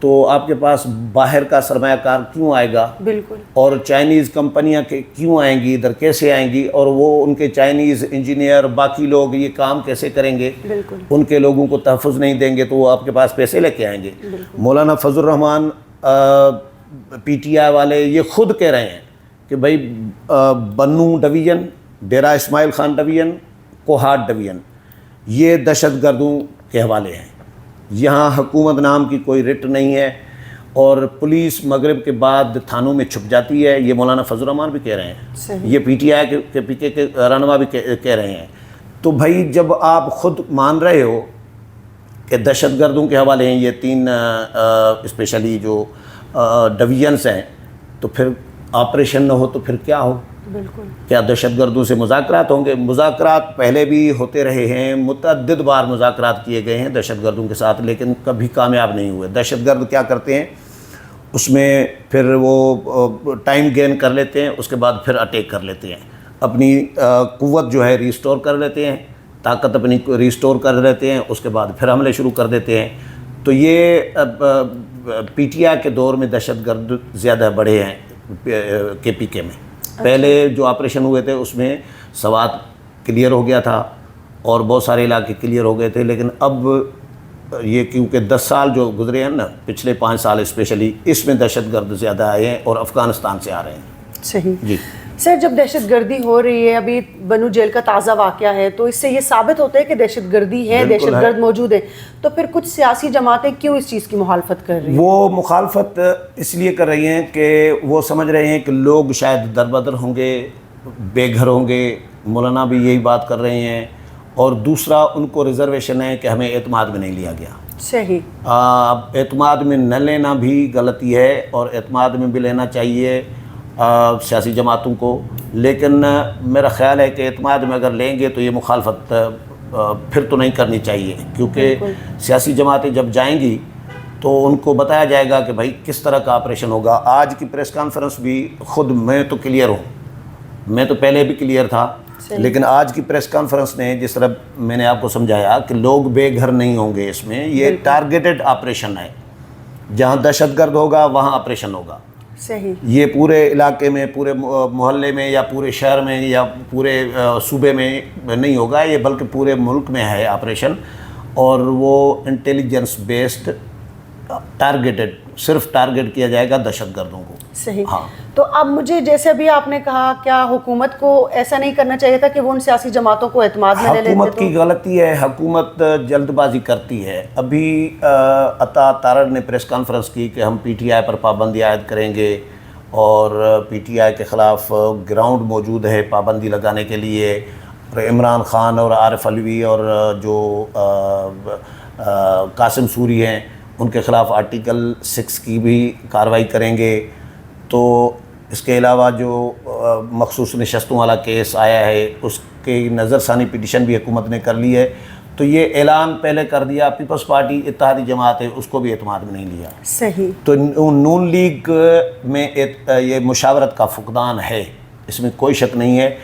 تو آپ کے پاس باہر کا سرمایہ کار کیوں آئے گا؟ بالکل. اور چائنیز کمپنیاں کیوں آئیں گی ادھر، کیسے آئیں گی؟ اور وہ ان کے چائنیز انجینئر باقی لوگ یہ کام کیسے کریں گے؟ بالکل. ان کے لوگوں کو تحفظ نہیں دیں گے تو وہ آپ کے پاس پیسے لے کے آئیں گے. مولانا فضل الرحمان پی ٹی آئی والے یہ خود کہہ رہے ہیں کہ بھائی بنو division, Dera Ismail Khan division, Kohat division یہ دہشت گردوں کے حوالے ہیں. یہاں حکومت نام کی کوئی رٹ نہیں ہے اور پولیس مغرب کے بعد تھانوں میں چھپ جاتی ہے. یہ مولانا فضل الرحمان بھی کہہ رہے ہیں، یہ پی ٹی آئی کے پی کے رہنما بھی کہہ رہے ہیں. تو بھائی جب آپ خود مان رہے ہو کہ دہشت گردوں کے حوالے ہیں یہ 3 اسپیشلی جو ڈویژنس ہیں، تو پھر آپریشن نہ ہو تو پھر کیا ہو؟ بالکل. کیا دہشت گردوں سے مذاکرات ہوں گے؟ مذاکرات پہلے بھی ہوتے رہے ہیں، متعدد بار مذاکرات کیے گئے ہیں دہشت گردوں کے ساتھ، لیکن کبھی کامیاب نہیں ہوئے. دہشت گرد کیا کرتے ہیں، اس میں پھر وہ ٹائم گین کر لیتے ہیں، اس کے بعد پھر اٹیک کر لیتے ہیں، اپنی قوت جو ہے ریسٹور کر لیتے ہیں، طاقت اپنی ریسٹور کر لیتے ہیں، اس کے بعد پھر حملے شروع کر دیتے ہیں. تو یہ پی ٹی آئی کے دور میں دہشت گرد زیادہ بڑھے ہیں کے پی کے میں. پہلے جو آپریشن ہوئے تھے اس میں سوات کلیئر ہو گیا تھا اور بہت سارے علاقے کلیئر ہو گئے تھے، لیکن اب یہ کیونکہ 10 سال جو گزرے ہیں نا، پچھلے 5 سال اسپیشلی، اس میں دہشت گرد زیادہ آئے ہیں اور افغانستان سے آ رہے ہیں. صحیح. جی سر، جب دہشت گردی ہو رہی ہے، ابھی بنو جیل کا تازہ واقعہ ہے، تو اس سے یہ ثابت ہوتا ہے کہ دہشت گردی ہے، دہشت گرد موجود ہے. تو پھر کچھ سیاسی جماعتیں کیوں اس چیز کی مخالفت کر رہی ہیں؟ وہ مخالفت اس لیے کر رہی ہیں کہ وہ سمجھ رہے ہیں کہ لوگ شاید دربدر ہوں گے، بے گھر ہوں گے. مولانا بھی یہی بات کر رہے ہیں. اور دوسرا ان کو ریزرویشن ہے کہ ہمیں اعتماد میں نہیں لیا گیا. صحیح. اعتماد میں نہ لینا بھی غلطی ہے اور اعتماد میں بھی لینا چاہیے سیاسی جماعتوں کو، لیکن میرا خیال ہے کہ اعتماد میں اگر لیں گے تو یہ مخالفت پھر تو نہیں کرنی چاہیے، کیونکہ سیاسی جماعتیں جب جائیں گی تو ان کو بتایا جائے گا کہ بھائی کس طرح کا آپریشن ہوگا. آج کی پریس کانفرنس بھی خود میں تو کلیئر ہوں، میں تو پہلے بھی کلیئر تھا، لیکن آج کی پریس کانفرنس نے جس طرح میں نے آپ کو سمجھایا کہ لوگ بے گھر نہیں ہوں گے. اس میں یہ ٹارگیٹڈ آپریشن ہے، جہاں دہشت گرد ہوگا وہاں آپریشن ہوگا. صحیح. یہ پورے علاقے میں، پورے محلے میں یا پورے شہر میں یا پورے صوبے میں نہیں ہوگا، یہ بلکہ پورے ملک میں ہے آپریشن. اور وہ انٹیلیجنس بیسڈ ٹارگیٹڈ، صرف ٹارگیٹ کیا جائے گا دہشت گردوں کو. صحیح. ہاں. تو اب مجھے جیسے ابھی آپ نے کہا، کیا حکومت کو ایسا نہیں کرنا چاہیے تھا کہ وہ ان سیاسی جماعتوں کو اعتماد میں لے لیتے؟ حکومت کی غلطی ہے، حکومت جلد بازی کرتی ہے. ابھی عطا تارڑ نے پریس کانفرنس کی کہ ہم پی ٹی آئی پر پابندی عائد کریں گے اور پی ٹی آئی کے خلاف گراؤنڈ موجود ہے پابندی لگانے کے لیے. اور عمران خان اور عارف علوی اور جو قاسم سوری ہیں ان کے خلاف آرٹیکل 6 کی بھی کارروائی کریں گے. تو اس کے علاوہ جو مخصوص نشستوں والا کیس آیا ہے اس کی نظر ثانی پٹیشن بھی حکومت نے کر لی ہے. تو یہ اعلان پہلے کر دیا. پیپلز پارٹی اتحادی جماعت ہے، اس کو بھی اعتماد میں نہیں لیا. صحیح. تو نون لیگ میں یہ مشاورت کا فقدان ہے، اس میں کوئی شک نہیں ہے.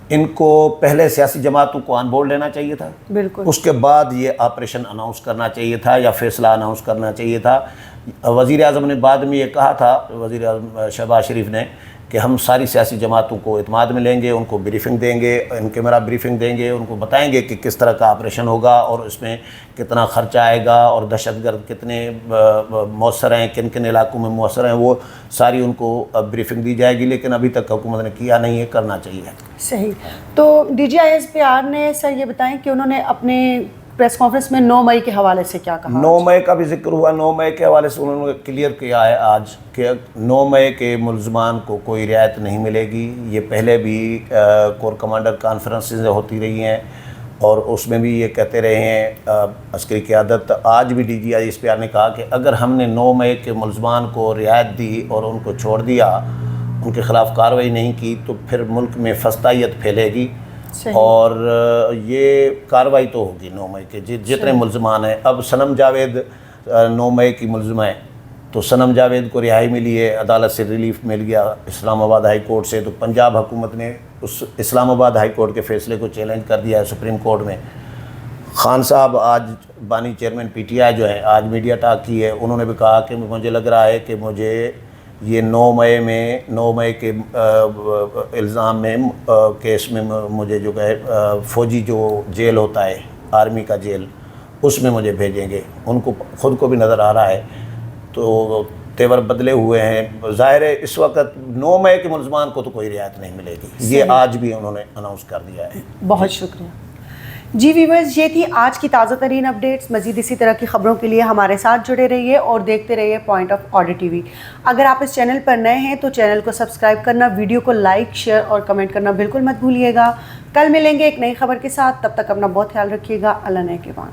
ان کو پہلے سیاسی جماعتوں کو آن بورڈ لینا چاہیے تھا، بالکل. اس کے بعد یہ آپریشن اناؤنس کرنا چاہیے تھا یا فیصلہ اناؤنس کرنا چاہیے تھا. وزیر اعظم نے بعد میں یہ کہا تھا، وزیر اعظم شہباز شریف نے، کہ ہم ساری سیاسی جماعتوں کو اعتماد میں لیں گے، ان کو بریفنگ دیں گے، ان کیمرہ بریفنگ دیں گے، ان کو بتائیں گے کہ کس طرح کا آپریشن ہوگا اور اس میں کتنا خرچہ آئے گا اور دہشت گرد کتنے مؤثر ہیں، کن کن علاقوں میں مؤثر ہیں، وہ ساری ان کو بریفنگ دی جائے گی. لیکن ابھی تک حکومت نے کیا نہیں ہے، کرنا چاہیے. صحیح. تو D G I S P R نے سر یہ بتائیں کہ انہوں نے اپنے پریس کانفرنس میں 9 مئی کے حوالے سے کیا کہا؟ 9 مئی کا بھی ذکر ہوا. 9 مئی کے حوالے سے انہوں نے کلیئر کیا ہے آج کہ 9 مئی کے ملزمان کو کوئی رعایت نہیں ملے گی. یہ پہلے بھی کور کمانڈر کانفرنسز ہوتی رہی ہیں اور اس میں بھی یہ کہتے رہے ہیں عسکری قیادت. آج بھی D G I S P R نے کہا کہ اگر ہم نے 9 مئی کے ملزمان کو رعایت دی اور ان کو چھوڑ دیا، ان کے خلاف کارروائی نہیں کی، تو پھر ملک میں فسطائیت پھیلے گی. اور یہ کارروائی تو ہوگی 9 مئی کے جتنے ملزمان ہیں. اب صنم جاوید 9 مئی کی ملزم ہے، تو صنم جاوید کو رہائی ملی ہے، عدالت سے ریلیف مل گیا اسلام آباد ہائی کورٹ سے. تو پنجاب حکومت نے اس اسلام آباد ہائی کورٹ کے فیصلے کو چیلنج کر دیا ہے سپریم کورٹ میں. خان صاحب آج بانی چیئرمین پی ٹی آئی جو ہے آج میڈیا ٹاک کی ہے، انہوں نے بھی کہا کہ مجھے لگ رہا ہے کہ مجھے یہ 9 مئی کے الزام میں کیس میں مجھے جو ہے فوجی جو جیل ہوتا ہے آرمی کا جیل اس میں مجھے بھیجیں گے. ان کو خود کو بھی نظر آ رہا ہے تو تیور بدلے ہوئے ہیں. ظاہر ہے اس وقت 9 مئی کے ملزمان کو تو کوئی رعایت نہیں ملے گی، یہ آج بھی انہوں نے اناؤنس کر دیا ہے. بہت شکریہ. جی ویورز، یہ تھی آج کی تازہ ترین اپڈیٹس. مزید اسی طرح کی خبروں کے لیے ہمارے ساتھ جڑے رہیے اور دیکھتے رہیے point of order T V. اگر آپ اس چینل پر نئے ہیں تو چینل کو سبسکرائب کرنا، ویڈیو کو لائک، شیئر اور کمنٹ کرنا بالکل مت بھولیے گا. کل ملیں گے ایک نئی خبر کے ساتھ، تب تک اپنا بہت خیال رکھیے گا. اللہ نگہبان.